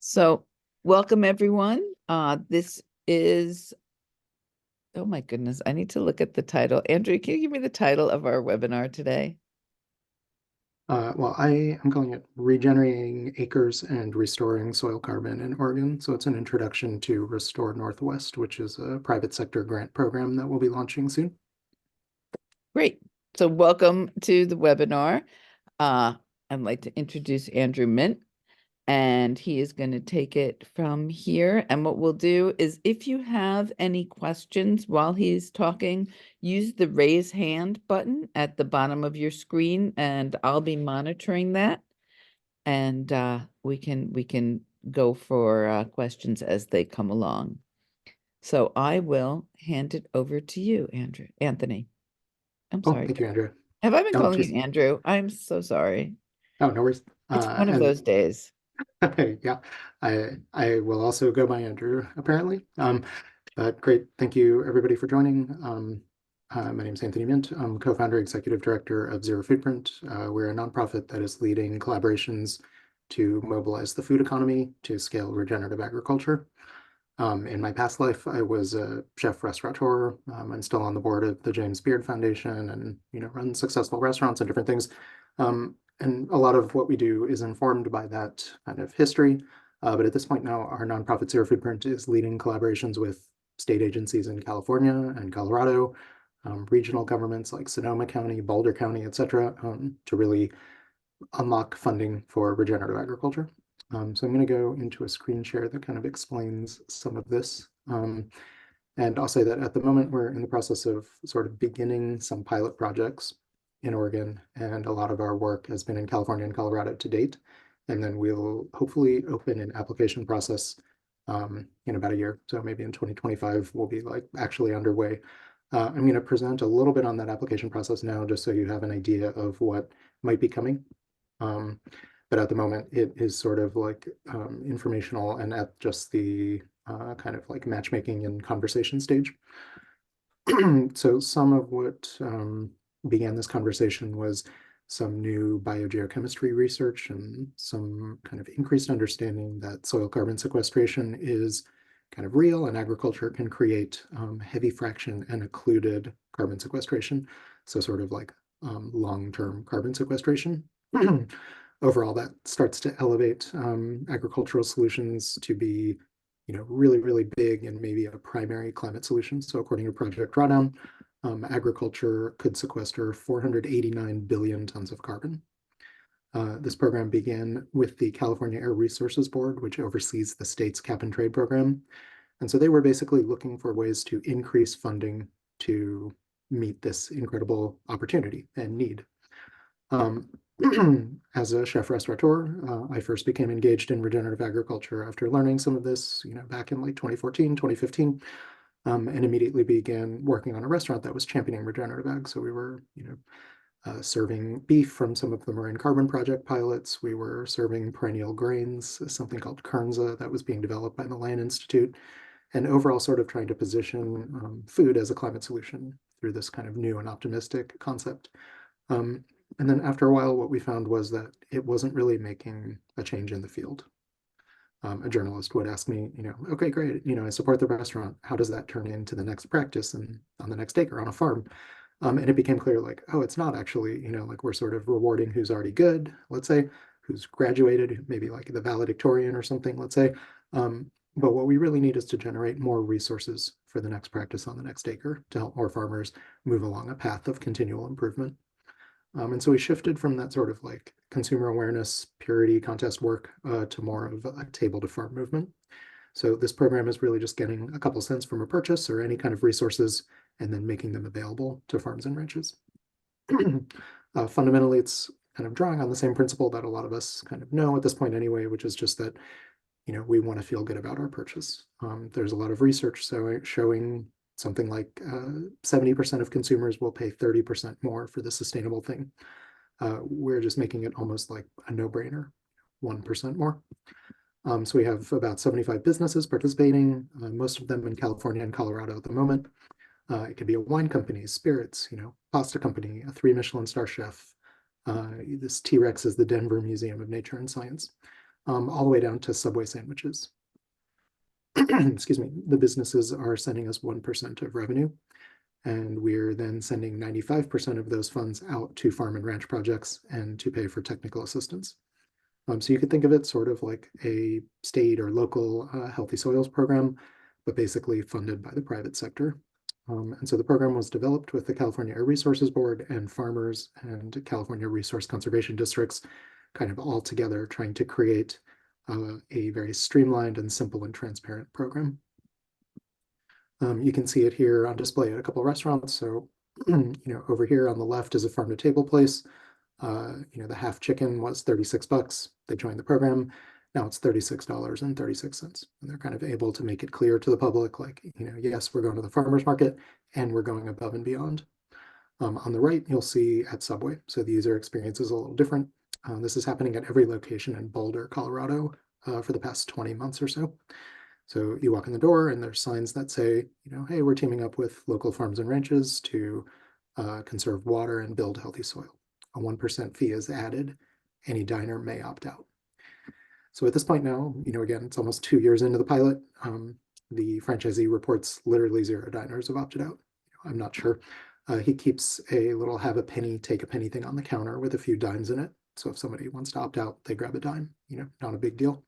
So, welcome everyone. This is, oh my goodness, I need to look at the title. Andrew, can you give me the title of our webinar today? Well, I am calling it Regenerating Acres and Restoring Soil Carbon in Oregon. So it's an introduction to Restore Northwest, which is a private sector grant program that we'll be launching soon. Great. So, welcome to the webinar. I'd like to introduce Andrew Mint, and he is going to take it from here. And what we'll do is if you have any questions while he's talking, use the raise hand button at the bottom of your screen, and I'll be monitoring that. And we can go for questions as they come along. So I will hand it over to you, Anthony. I'm Oh, sorry. thank you, Andrea. Have I been Oh, calling geez. you Andrew? I'm so sorry. Oh, no worries. It's one of And those days. yeah, I will also go by Andrew, apparently. But great. Thank you, everybody, for joining. My name is Anthony Mint. I'm co-founder, executive director of Zero Foodprint. We're a nonprofit that is leading collaborations to mobilize the food economy to scale regenerative agriculture. In my past life, I was a chef restaurateur. I'm still on the board of the James Beard Foundation and run successful restaurants and different things. And a lot of what we do is informed by that kind of history. But at this point now, our nonprofit Zero Foodprint is leading collaborations with state agencies in California and Colorado, regional governments like Sonoma County, Boulder County, et cetera, to really unlock funding for regenerative agriculture. So I'm going to go into a screen share that kind of explains some of this. And I'll say that at the moment, we're in the process of sort of beginning some pilot projects in Oregon, and a lot of our work has been in California and Colorado to date. And then we'll hopefully open an application process in about a year. So maybe in 2025, we'll be like actually underway. I'm going to present a little bit on that application process now, just so you have an idea of what might be coming. Um, but at the moment, it is sort of like informational and at just the kind of like matchmaking and conversation stage. So some of what began this conversation was some new biogeochemistry research and some kind of increased understanding that soil carbon sequestration is kind of real and agriculture can create heavy fraction and occluded carbon sequestration. So sort of like long-term carbon sequestration. Overall, that starts to elevate agricultural solutions to be really, really big and maybe a primary climate solution. So according to Project Drawdown, agriculture could sequester 489 billion tons of carbon. This program began with the California Air Resources Board, which oversees the state's cap and trade program. And so they were basically looking for ways to increase funding to meet this incredible opportunity and need. As a chef restaurateur, I first became engaged in regenerative agriculture after learning some of this, back in like 2014, 2015, and immediately began working on a restaurant that was championing regenerative ag. So we were, serving beef from some of the Marine Carbon Project pilots. We were serving perennial grains, something called Kernza that was being developed by the Land Institute, and overall sort of trying to position food as a climate solution through this kind of new and optimistic concept. And then after a while, what we found was that it wasn't really making a change in the field. A journalist would ask me, okay, great, I support the restaurant. How does that turn into the next practice and on the next acre on a farm? And it became clear like, oh, it's not actually, like we're sort of rewarding who's already good, let's say, who's graduated, maybe like the valedictorian or something, let's say. But what we really need is to generate more resources for the next practice on the next acre to help more farmers move along a path of continual improvement. And so we shifted from that sort of like consumer awareness, purity contest work to more of a table to farm movement. So this program is really just getting a couple cents from a purchase or any kind of resources and then making them available to farms and ranches. Fundamentally, it's kind of drawing on the same principle that a lot of us kind of know at this point anyway, which is just that, we want to feel good about our purchase. There's a lot of research showing something like 70% of consumers will pay 30% more for the sustainable thing. We're just making it almost like a no-brainer, 1% more. So we have about 75 businesses participating, most of them in California and Colorado at the moment. It could be a wine company, spirits, pasta company, a 3 Michelin star chef. This T-Rex is the Denver Museum of Nature and Science. all the way down to Subway sandwiches. Excuse me, the businesses are sending us 1% of revenue, and we're then sending 95% of those funds out to farm and ranch projects and to pay for technical assistance. So you could think of it sort of like a state or local healthy soils program, but basically funded by the private sector. And so the program was developed with the California Air Resources Board and farmers and California resource conservation districts kind of all together trying to create a very streamlined and simple and transparent program. You can see it here on display at a couple of restaurants. So, over here on the left is a farm to table place. The half chicken was 36 bucks. They joined the program. Now it's $36.36. And they're kind of able to make it clear to the public, like, yes, we're going to the farmer's market and we're going above and beyond. On the right, you'll see at Subway. So the user experience is a little different. This is happening at every location in Boulder, Colorado, for the past 20 months or so. So you walk in the door and there's signs that say, hey, we're teaming up with local farms and ranches to conserve water and build healthy soil. A 1% fee is added. Any diner may opt out. So at this point now, again, it's almost 2 years into the pilot. The franchisee reports literally 0 diners have opted out. I'm not sure. He keeps a little have a penny, take a penny thing on the counter with a few dimes in it. So if somebody wants to opt out, they grab a dime, not a big deal.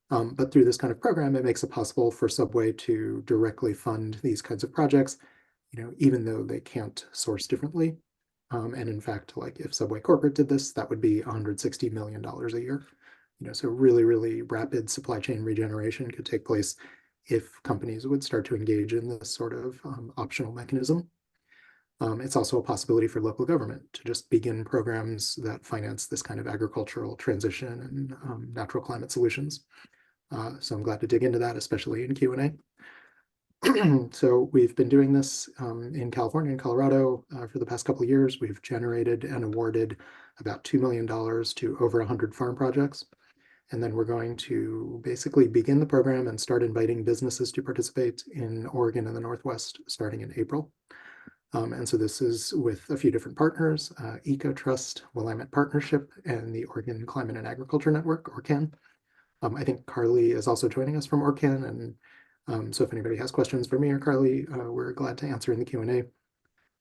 But through this kind of program, it makes it possible for Subway to directly fund these kinds of projects, even though they can't source differently. And in fact, like if Subway Corporate did this, that would be $160 million a year. So really, really rapid supply chain regeneration could take place if companies would start to engage in this sort of optional mechanism. It's also a possibility for local government to just begin programs that finance this kind of agricultural transition and natural climate solutions. So I'm glad to dig into that, especially in Q&A. So we've been doing this in California and Colorado for the past couple of years. We've generated and awarded about $2 million to over 100 farm projects. And then we're going to basically begin the program and start inviting businesses to participate in Oregon and the Northwest starting in April. And so this is with a few different partners, EcoTrust, Willamette Partnership, and the Oregon Climate and Agriculture Network, ORCAN. I think Carly is also joining us from ORCAN, and so if anybody has questions for me or Carly, we're glad to answer in the Q&A.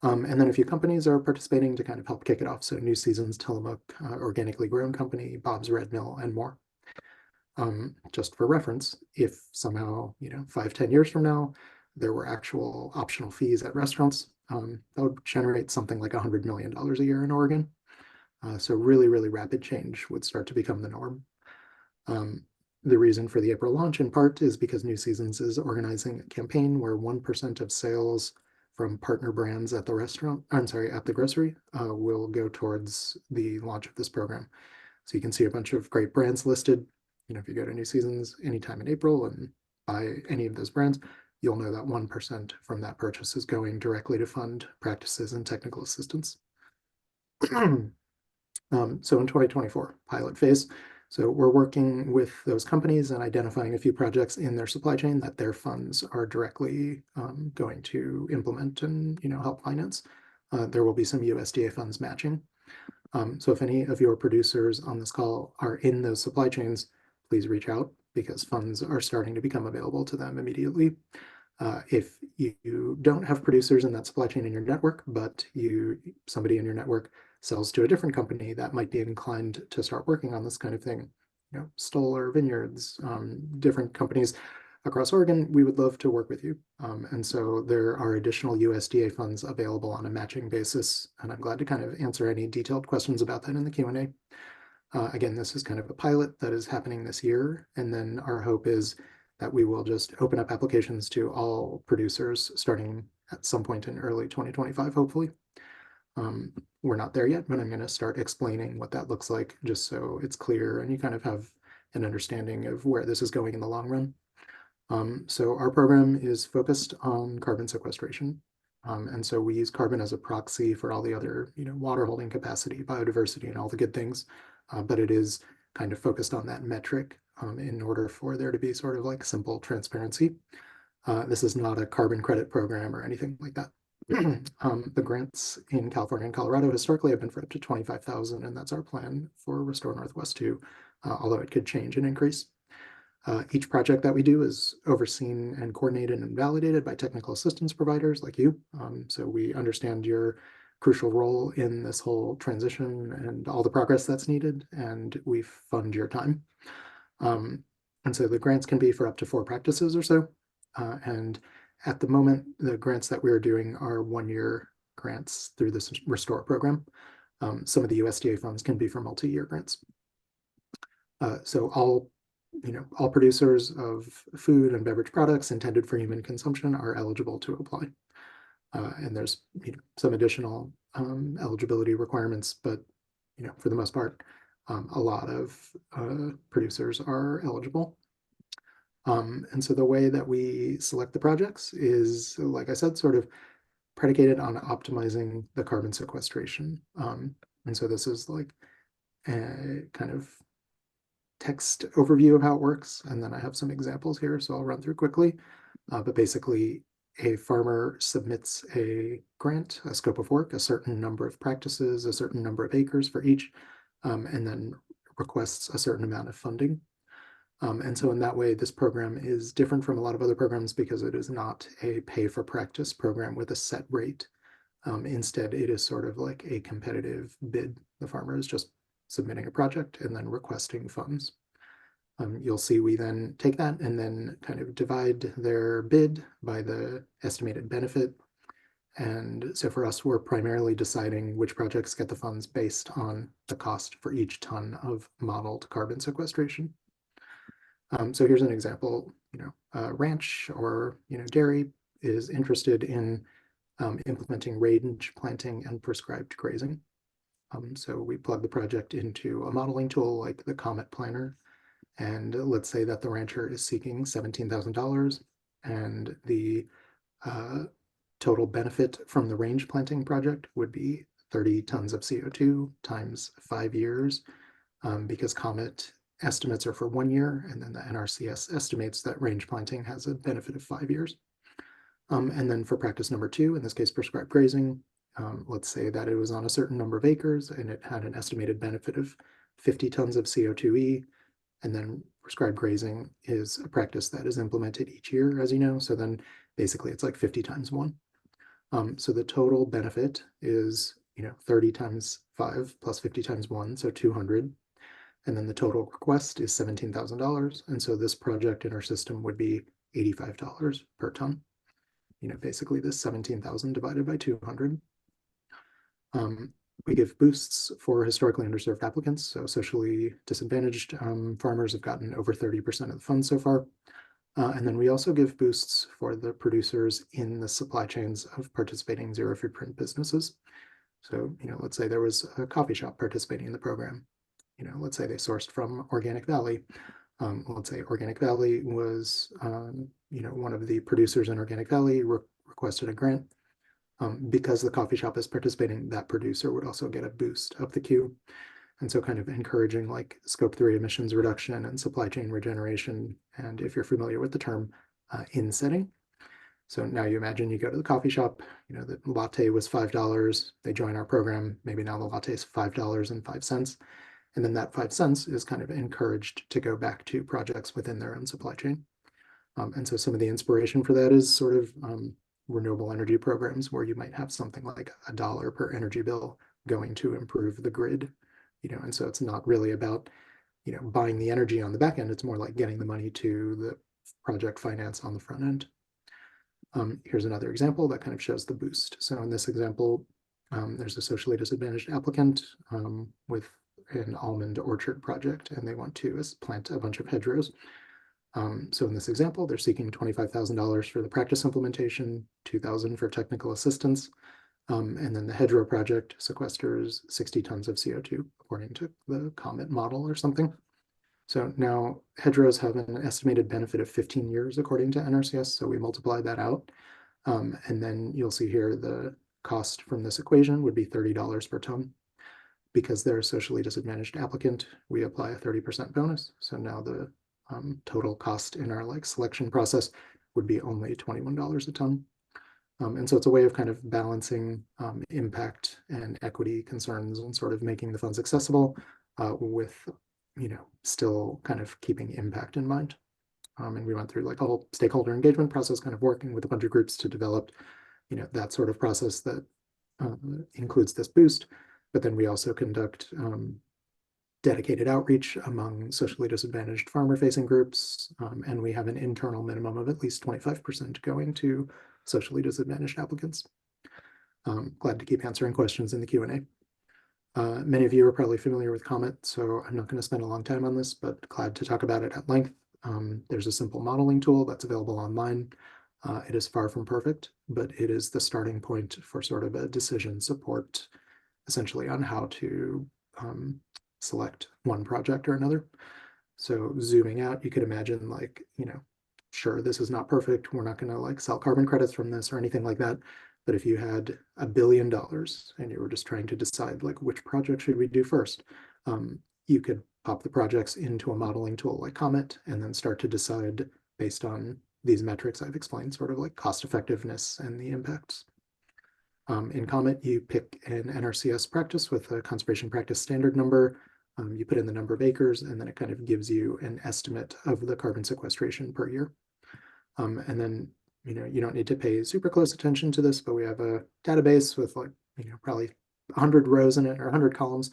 And then a few companies are participating to kind of help kick it off. So New Seasons, Tillamook, Organically Grown Company, Bob's Redmill, and more. Just for reference, if somehow, 5-10 years from now, there were actual optional fees at restaurants, that would generate something like $100 million a year in Oregon. So really, really rapid change would start to become the norm. The reason for the April launch in part is because New Seasons is organizing a campaign where 1% of sales from partner brands at the at the grocery will go towards the launch of this program. So you can see a bunch of great brands listed. If you go to New Seasons anytime in April and buy any of those brands, you'll know that 1% from that purchase is going directly to fund practices and technical assistance. So in 2024, pilot phase. So we're working with those companies and identifying a few projects in their supply chain that their funds are directly going to implement and help finance. There will be some USDA funds matching. So if any of your producers on this call are in those supply chains, please reach out because funds are starting to become available to them immediately. If you don't have producers in that supply chain in your network, but somebody in your network sells to a different company that might be inclined to start working on this kind of thing, Stoller Vineyards, different companies across Oregon, we would love to work with you. And so there are additional USDA funds available on a matching basis, and I'm glad to kind of answer any detailed questions about that in the Q&A. Again, this is kind of a pilot that is happening this year, and then our hope is that we will just open up applications to all producers starting at some point in early 2025, hopefully. We're not there yet, but I'm going to start explaining what that looks like just so it's clear and you kind of have an understanding of where this is going in the long run. So our program is focused on carbon sequestration. And so we use carbon as a proxy for all the other, water holding capacity, biodiversity, and all the good things. But it is kind of focused on that metric in order for there to be sort of like simple transparency. This is not a carbon credit program or anything like that. The grants in California and Colorado historically have been for up to 25,000, and that's our plan for Restore Northwest too. although it could change and increase. Each project that we do is overseen and coordinated and validated by technical assistance providers like you. So we understand your crucial role in this whole transition and all the progress that's needed, and we fund your time. And so the grants can be for up to 4 practices or so. And at the moment, the grants that we're doing are 1-year grants through this Restore program. Some of the USDA funds can be for multi-year grants. So all producers of food and beverage products intended for human consumption are eligible to apply. And there's some additional eligibility requirements, but for the most part, a lot of producers are eligible. And so the way that we select the projects is, like I said, sort of predicated on optimizing the carbon sequestration. And so this is like a kind of text overview of how it works. And then I have some examples here, so I'll run through quickly. But basically, a farmer submits a grant, a scope of work, a certain number of practices, a certain number of acres for each, and then requests a certain amount of funding. And so in that way, this program is different from a lot of other programs because it is not a pay for practice program with a set rate. Instead, it is sort of like a competitive bid. The farmer is just submitting a project and then requesting funds. You'll see we then take that and then kind of divide their bid by the estimated benefit. And so for us, we're primarily deciding which projects get the funds based on the cost for each ton of modeled carbon sequestration. So here's an example, ranch or dairy is interested in implementing range planting and prescribed grazing. So we plug the project into a modeling tool like the Comet Planner, and let's say that the rancher is seeking $17,000, and the total benefit from the range planting project would be 30 tons of CO2 times 5 years, because Comet estimates are for 1 year, and then the NRCS estimates that range planting has a benefit of 5 years. And then for practice number 2, in this case, prescribed grazing, let's say that it was on a certain number of acres and it had an estimated benefit of 50 tons of CO2e, and then prescribed grazing is a practice that is implemented each year, as you know, so then basically it's like 50 times 1. So the total benefit is 30 times 5 plus 50 times 1, so 200. And then the total request is $17,000. And so this project in our system would be $85 per ton. Basically this 17,000 divided by 200. We give boosts for historically underserved applicants. So socially disadvantaged farmers have gotten over 30% of the funds so far. And then we also give boosts for the producers in the supply chains of participating zero foodprint businesses. So, let's say there was a coffee shop participating in the program. Let's say they sourced from Organic Valley. Let's say Organic Valley was, one of the producers in Organic Valley requested a grant. Because the coffee shop is participating, that producer would also get a boost up the queue. And so kind of encouraging like scope 3 emissions reduction and supply chain regeneration. And if you're familiar with the term, in-setting. So now you imagine you go to the coffee shop, the latte was $5, they join our program, maybe now the latte is $5.05. And then that 5 cents is kind of encouraged to go back to projects within their own supply chain. And so some of the inspiration for that is sort of renewable energy programs where you might have something like $1 per energy bill going to improve the grid, and so it's not really about, buying the energy on the back end. It's more like getting the money to the project finance on the front end. Here's another example that kind of shows the boost. So in this example, there's a socially disadvantaged applicant with an almond orchard project, and they want to plant a bunch of hedgerows. So in this example, they're seeking $25,000 for the practice implementation, $2,000 for technical assistance, and then the hedgerow project sequesters 60 tons of CO2, according to the Comet model or something. So now hedgerows have an estimated benefit of 15 years, according to NRCS, so we multiply that out. And then you'll see here the cost from this equation would be $30 per ton. Because they're a socially disadvantaged applicant, we apply a 30% bonus. So now the total cost in our selection process would be only $21 a ton. And so it's a way of kind of balancing impact and equity concerns and sort of making the funds accessible with still kind of keeping impact in mind. And we went through like a whole stakeholder engagement process, kind of working with a bunch of groups to develop, that sort of process that includes this boost. But then we also conduct dedicated outreach among socially disadvantaged farmer-facing groups, and we have an internal minimum of at least 25% going to socially disadvantaged applicants. Glad to keep answering questions in the Q&A. Many of you are probably familiar with Comet, so I'm not going to spend a long time on this, but glad to talk about it at length. There's a simple modeling tool that's available online. It is far from perfect, but it is the starting point for sort of a decision support, essentially on how to select one project or another. So zooming out, you could imagine like, sure, this is not perfect. We're not going to like sell carbon credits from this or anything like that. But if you had $1 billion and you were just trying to decide like which project should we do first, you could pop the projects into a modeling tool like Comet and then start to decide based on these metrics I've explained, sort of like cost effectiveness and the impacts. In Comet, you pick an NRCS practice with a conservation practice standard number. You put in the number of acres, and then it kind of gives you an estimate of the carbon sequestration per year. And then, you don't need to pay super close attention to this, but we have a database with like, probably 100 rows in it or 100 columns.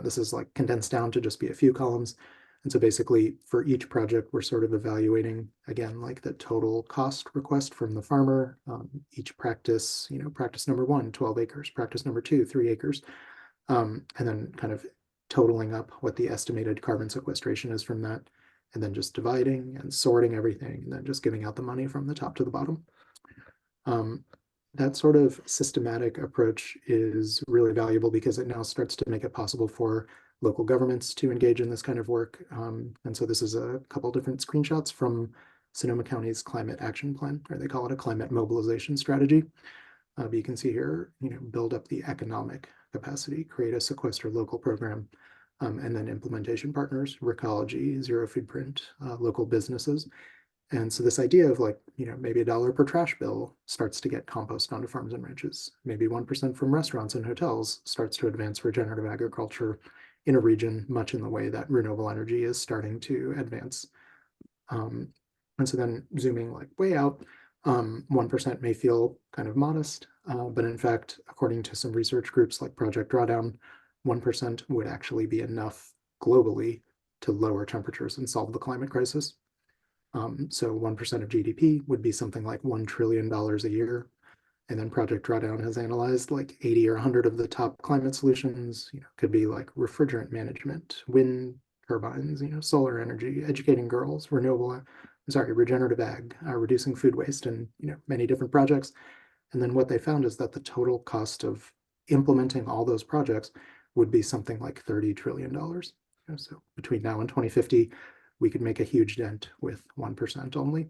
This is like condensed down to just be a few columns. And so basically for each project, we're sort of evaluating, again, like the total cost request from the farmer. Each practice, practice number 1, 12 acres, practice number 2, 3 acres. And then kind of totaling up what the estimated carbon sequestration is from that, and then just dividing and sorting everything, and then just giving out the money from the top to the bottom. That sort of systematic approach is really valuable because it now starts to make it possible for local governments to engage in this kind of work. And so this is a couple different screenshots from Sonoma County's climate action plan, or they call it a climate mobilization strategy. But you can see here, build up the economic capacity, create a sequester local program, and then implementation partners, Recology, Zero Foodprint, local businesses. And so this idea of like, maybe $1 per trash bill starts to get compost onto farms and ranches. Maybe 1% from restaurants and hotels starts to advance regenerative agriculture in a region, much in the way that renewable energy is starting to advance. And so then zooming like way out, 1% may feel kind of modest, but in fact, according to some research groups like Project Drawdown, 1% would actually be enough globally to lower temperatures and solve the climate crisis. So 1% of GDP would be something like $1 trillion a year. And then Project Drawdown has analyzed like 80 or 100 of the top climate solutions. Could be like refrigerant management, wind turbines, solar energy, educating girls, regenerative ag, reducing food waste, and many different projects. And then what they found is that the total cost of implementing all those projects would be something like $30 trillion. So between now and 2050, we could make a huge dent with 1% only.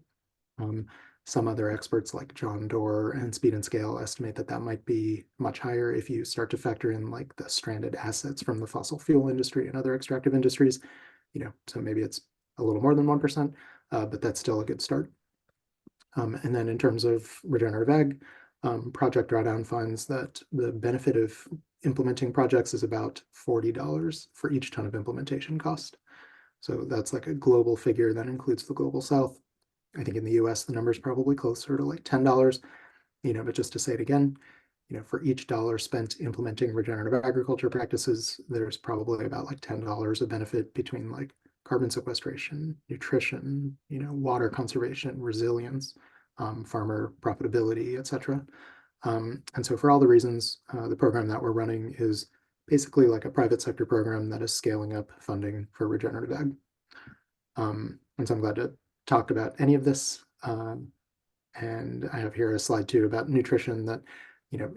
Some other experts like John Doerr and Speed and Scale estimate that that might be much higher if you start to factor in like the stranded assets from the fossil fuel industry and other extractive industries. So maybe it's a little more than 1%, but that's still a good start. And then in terms of regenerative ag, Project Drawdown finds that the benefit of implementing projects is about $40 for each ton of implementation cost. So that's like a global figure that includes the global south. I think in the US, the number is probably closer to like $10, but just to say it again, for each dollar spent implementing regenerative agriculture practices, there's probably about like $10 of benefit between like carbon sequestration, nutrition, water conservation, resilience, farmer profitability, etc. And so for all the reasons, the program that we're running is basically like a private sector program that is scaling up funding for regenerative ag. And so I'm glad to talk about any of this. And I have here a slide too about nutrition that,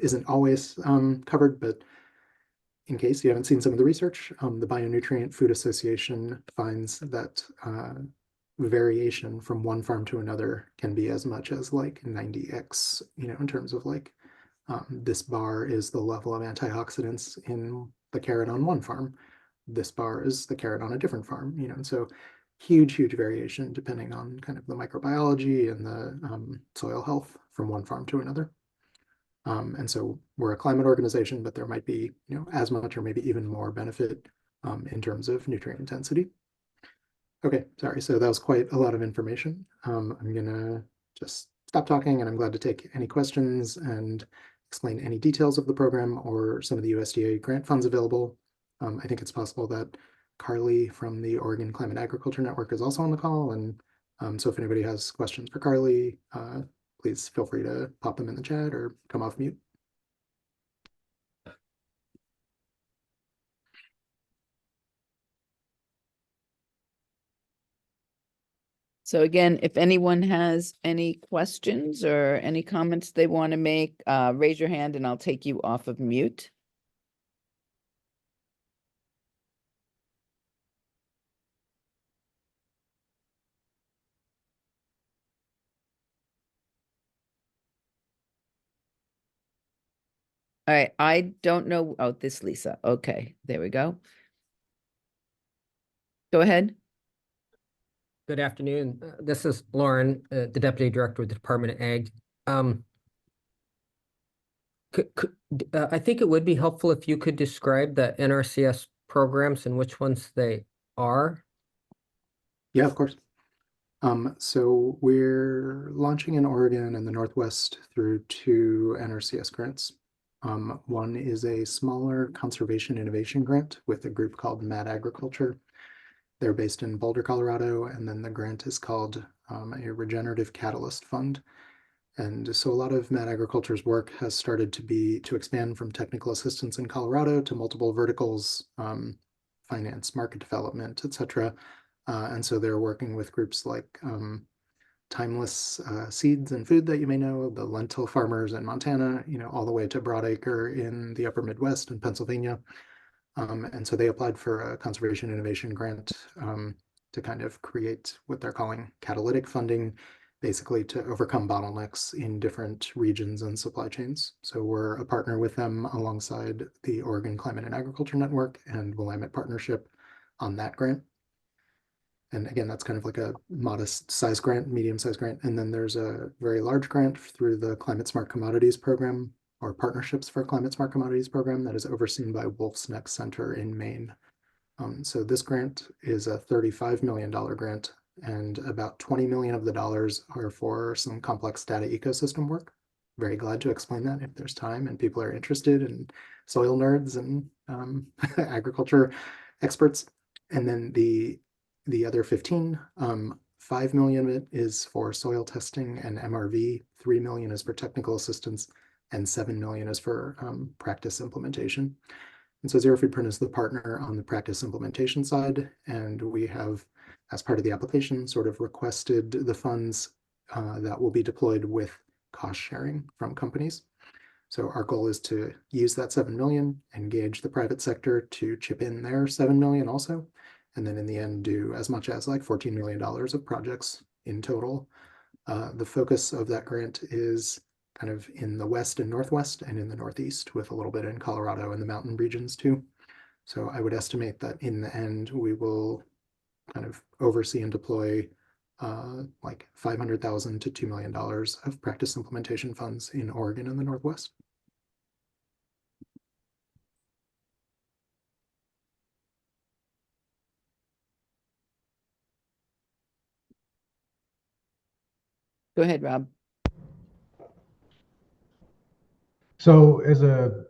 isn't always covered, but in case you haven't seen some of the research, the Bionutrient Food Association finds that variation from one farm to another can be as much as like 90x, in terms of like this bar is the level of antioxidants in the carrot on one farm. This bar is the carrot on a different farm, and so huge variation depending on kind of the microbiology and the soil health from one farm to another. And so we're a climate organization, but there might be, as much or maybe even more benefit in terms of nutrient intensity. Okay, sorry, so that was quite a lot of information. I'm gonna just stop talking, and I'm glad to take any questions and explain any details of the program or some of the USDA grant funds available. I think it's possible that Carly from the Oregon Climate Agriculture Network is also on the call, and so if anybody has questions for Carly, please feel free to pop them in the chat or come off mute. So again, if anyone has any questions or any comments they want to make, raise your hand and I'll take you off of mute. All right, I don't know. Oh, this Lisa. Okay, there we go. Go ahead. Good afternoon. This is Lauren, the Deputy Director with the Department of Ag. I think it would be helpful if you could describe the NRCS programs and which ones they are. Yeah, of course. So we're launching in Oregon and the Northwest through 2 NRCS grants. One is a smaller conservation innovation grant with a group called Mad Agriculture. They're based in Boulder, Colorado, and then the grant is called a Regenerative Catalyst Fund. And so a lot of Mad Agriculture's work has started to expand from technical assistance in Colorado to multiple verticals, finance, market development, etc. And so they're working with groups like Timeless Seeds and Food that you may know, the lentil farmers in Montana, all the way to Broadacre in the upper Midwest and Pennsylvania. And so they applied for a conservation innovation grant to kind of create what they're calling catalytic funding, basically to overcome bottlenecks in different regions and supply chains. So we're a partner with them alongside the Oregon Climate and Agriculture Network and Willamette Partnership on that grant. And again, that's kind of like a modest size grant, medium size grant. And then there's a very large grant through the Climate Smart Commodities Program, or Partnerships for Climate Smart Commodities Program, that is overseen by Wolf's Neck Center in Maine. So this grant is a $35 million grant, and about 20 million of the dollars are for some complex data ecosystem work. Very glad to explain that if there's time and people are interested, and soil nerds and agriculture experts. And then the other 15, 5 million of it is for soil testing and MRV, 3 million is for technical assistance, and 7 million is for practice implementation. And so Zero Foodprint is the partner on the practice implementation side, and we have, as part of the application, sort of requested the funds that will be deployed with cost sharing from companies. So our goal is to use that 7 million, engage the private sector to chip in their 7 million also, and then in the end do as much as like $14 million of projects in total. The focus of that grant is kind of in the West and Northwest and in the Northeast, with a little bit in Colorado and the mountain regions too. So I would estimate that in the end, we will kind of oversee and deploy like $500,000 to $2 million of practice implementation funds in Oregon and the Northwest. Go ahead, Rob. So as a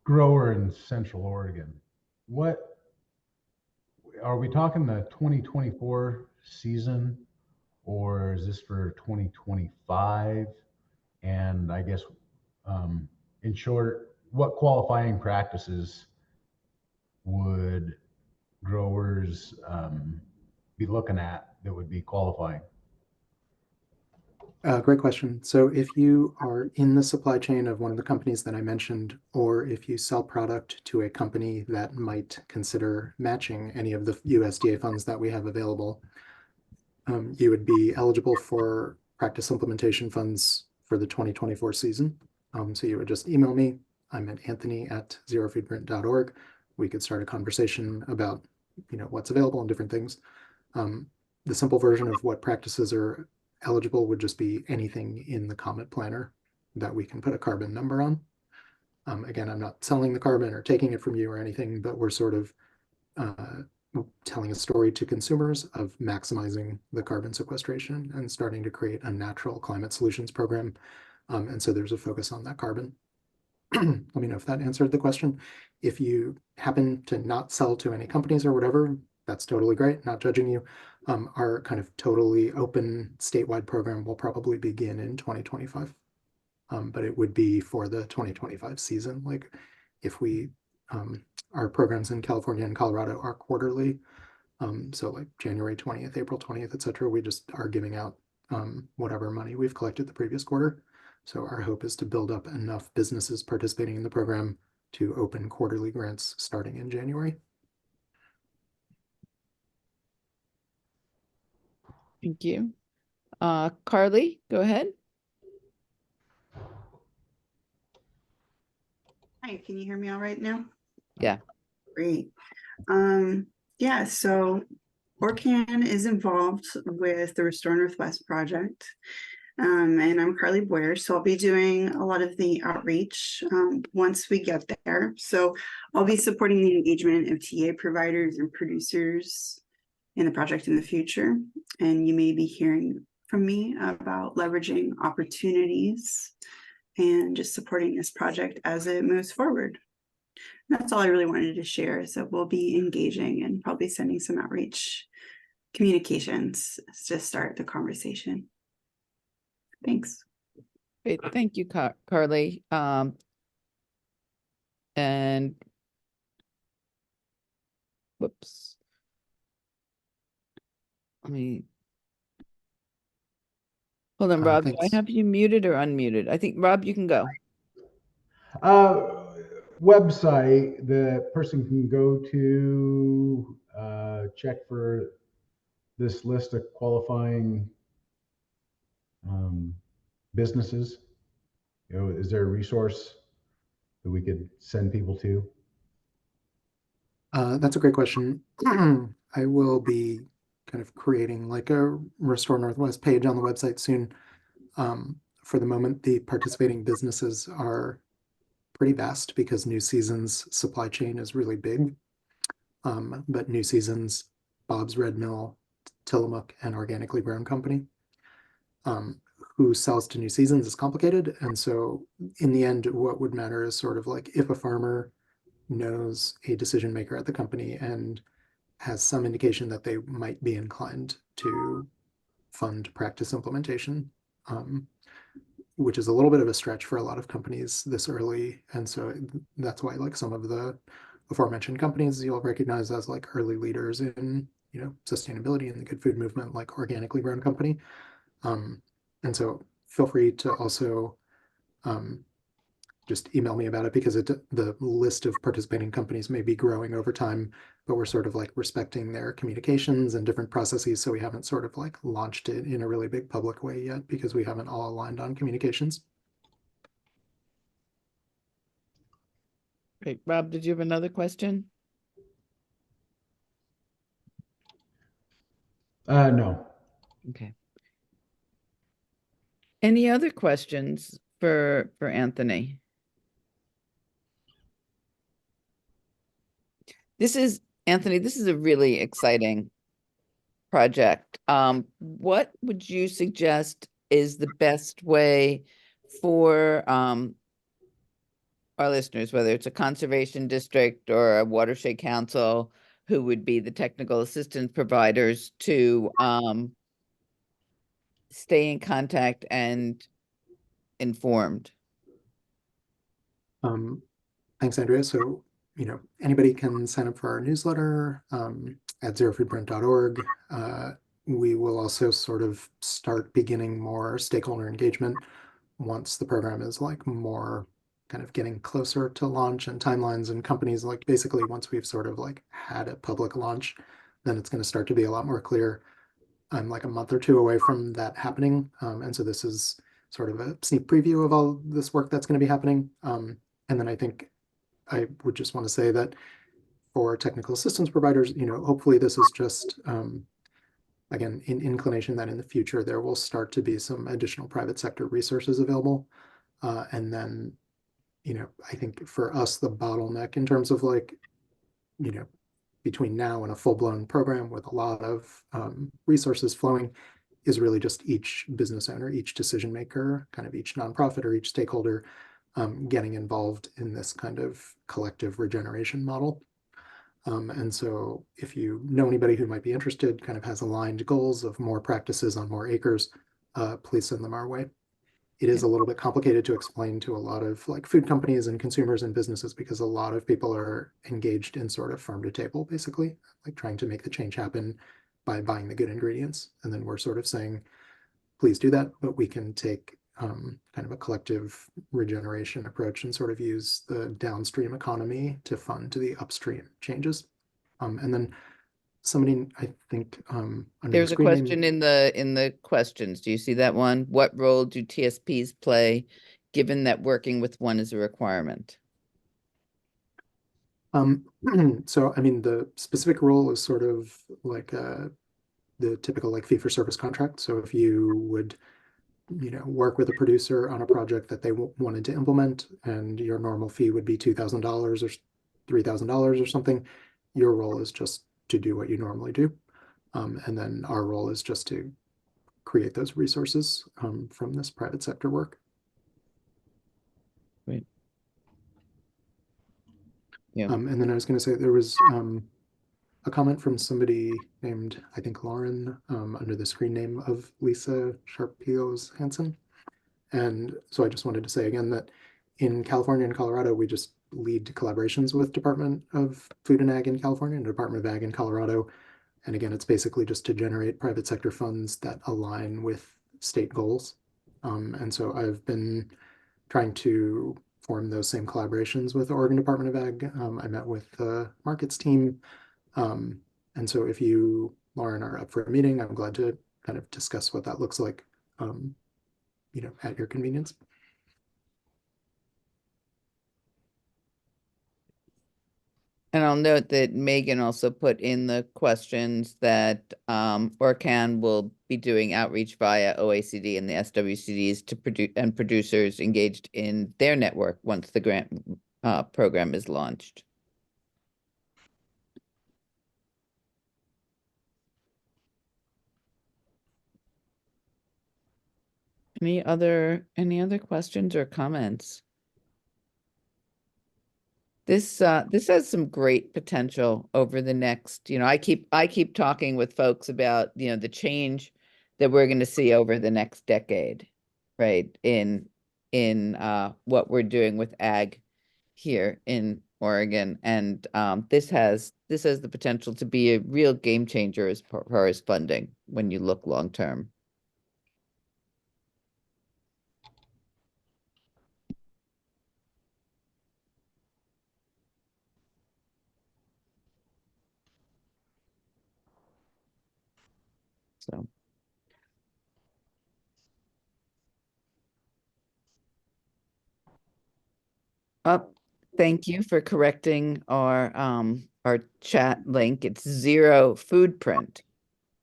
grower in Central Oregon, what are we talking, the 2024 season, or is this for 2025? And I guess, in short, what qualifying practices would growers be looking at that would be qualifying? Great question. So if you are in the supply chain of one of the companies that I mentioned, or if you sell product to a company that might consider matching any of the USDA funds that we have available, you would be eligible for practice implementation funds for the 2024 season. So you would just email me. I'm at anthony@zerofoodprint.org. We could start a conversation about what's available and different things. The simple version of what practices are eligible would just be anything in the Comet Planner that we can put a carbon number on. Again, I'm not selling the carbon or taking it from you or anything, but we're sort of telling a story to consumers of maximizing the carbon sequestration and starting to create a natural climate solutions program. And so there's a focus on that carbon. Let me know if that answered the question. If you happen to not sell to any companies or whatever, that's totally great, not judging you. Our kind of totally open statewide program will probably begin in 2025. But it would be for the 2025 season. Like if we, our programs in California and Colorado are quarterly. So like January 20th, April 20th, et cetera, we just are giving out whatever money we've collected the previous quarter. So our hope is to build up enough businesses participating in the program to open quarterly grants starting in January. Thank you. Carly, go ahead. Hi, can you hear me all right now? Yeah. Great. Yeah, so ORCAN is involved with the Restore Northwest project. And I'm Carly Boyer, so I'll be doing a lot of the outreach once we get there. So I'll be supporting the engagement of TA providers and producers in the project in the future. And you may be hearing from me about leveraging opportunities and just supporting this project as it moves forward. That's all I really wanted to share. So we'll be engaging and probably sending some outreach communications to start the conversation. Thanks. Great. Thank you, Carly. And whoops. Let me hold on, Rob. Do I Thanks. have you muted or unmuted? I think Rob, you can go. Website the person can go to check for this list of qualifying businesses. You know, is there a resource that we could send people to? That's a great question. I will be kind of creating like a Restore Northwest page on the website soon. For the moment, the participating businesses are pretty vast because New Season's supply chain is really big. But New Season's, Bob's Red Mill, Tillamook, and Organically Grown Company, who sells to New Seasons is complicated. And so in the end, what would matter is sort of like if a farmer knows a decision maker at the company and has some indication that they might be inclined to fund practice implementation, which is a little bit of a stretch for a lot of companies this early. And so that's why like some of the aforementioned companies you'll recognize as like early leaders in, you know, sustainability and the good food movement, like Organically Grown Company. And so feel free to also just email me about it because the list of participating companies may be growing over time, but we're sort of like respecting their communications and different processes. So we haven't sort of like launched it in a really big public way yet because we haven't all aligned on communications. Great. Rob, did you have another question? No. Okay. Any other questions for Anthony? Anthony, this is a really exciting project. What would you suggest is the best way for our listeners, whether it's a conservation district or a watershed council, who would be the technical assistance providers to stay in contact and informed? Thanks, Andrea. So, you know, anybody can sign up for our newsletter at zerofoodprint.org. We will also sort of start beginning more stakeholder engagement once the program is like more kind of getting closer to launch and timelines and companies, like basically once we've sort of like had a public launch, then it's going to start to be a lot more clear. I'm like a month or two away from that happening. And so this is sort of a sneak preview of all this work that's going to be happening. And then I think I would just want to say that for technical assistance providers, you know, hopefully this is just, again, in inclination that in the future there will start to be some additional private sector resources available. And then, you know, I think for us, the bottleneck in terms of like, you know, between now and a full-blown program with a lot of resources flowing is really just each business owner, each decision maker, kind of each nonprofit or each stakeholder getting involved in this kind of collective regeneration model. And so if you know anybody who might be interested, kind of has aligned goals of more practices on more acres, please send them our way. It is a little bit complicated to explain to a lot of like food companies and consumers and businesses because a lot of people are engaged in sort of farm to table, basically, like trying to make the change happen by buying the good ingredients. And then we're sort of saying, please do that, but we can take kind of a collective regeneration approach and sort of use the downstream economy to fund the upstream changes. And then somebody, I think, under the There's a screen name, question in the questions. Do you see that one? What role do TSPs play, given that working with one is a requirement? so I mean, the specific role is sort of like the typical like fee for service contract. So if you would, work with a producer on a project that they wanted to implement, and your normal fee would be $2,000 or $3,000 or something, your role is just to do what you normally do. And then our role is just to create those resources from this private sector work. Right. Yeah. And then I was going to say there was a comment from somebody named, I think, Lauren, under the screen name of Lisa Sharpios Hansen. And so I just wanted to say again that in California and Colorado, we just lead collaborations with Department of Food and Ag in California and Department of Ag in Colorado. And again, it's basically just to generate private sector funds that align with state goals. And so I've been trying to form those same collaborations with the Oregon Department of Ag. I met with the markets team. And so if you, Lauren, are up for a meeting, I'm glad to kind of discuss what that looks like, at your convenience. And I'll note that Megan also put in the questions that Orcan will be doing outreach via OACD and the SWCDs to producers engaged in their network once the grant program is launched. Any other questions or comments? This has some great potential over the next, I keep talking with folks about, the change that we're going to see over the next decade, right? In what we're doing with ag here in Oregon. And this has the potential to be a real game changer as far as funding when you look long term. So. Thank you for correcting our chat link. It's zero Foodprint.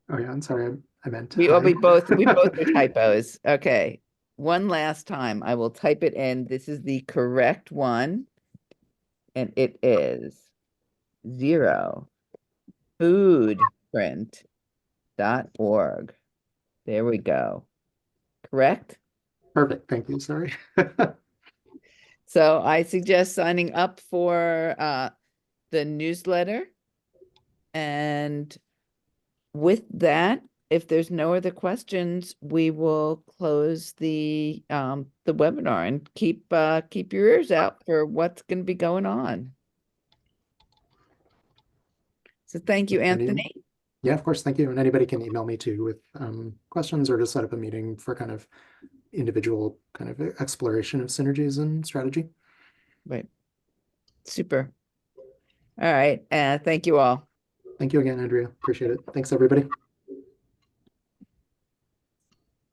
Oh yeah, I'm sorry, I meant We hi. both are typos. Okay. One last time, I will type it in. This is the correct one. And it is zero foodprint.org. There we go. Correct? Perfect, thank you, sorry. So I suggest signing up for the newsletter. And with that, if there's no other questions, we will close the webinar and keep your ears out for what's going to be going on. So thank you, Anthony. Yeah, of course, thank you. And anybody can email me too with questions or to set up a meeting for kind of individual kind of exploration of synergies and strategy. Right. Super. All right. Thank you all. Thank you again, Andrea. Appreciate it. Thanks, everybody.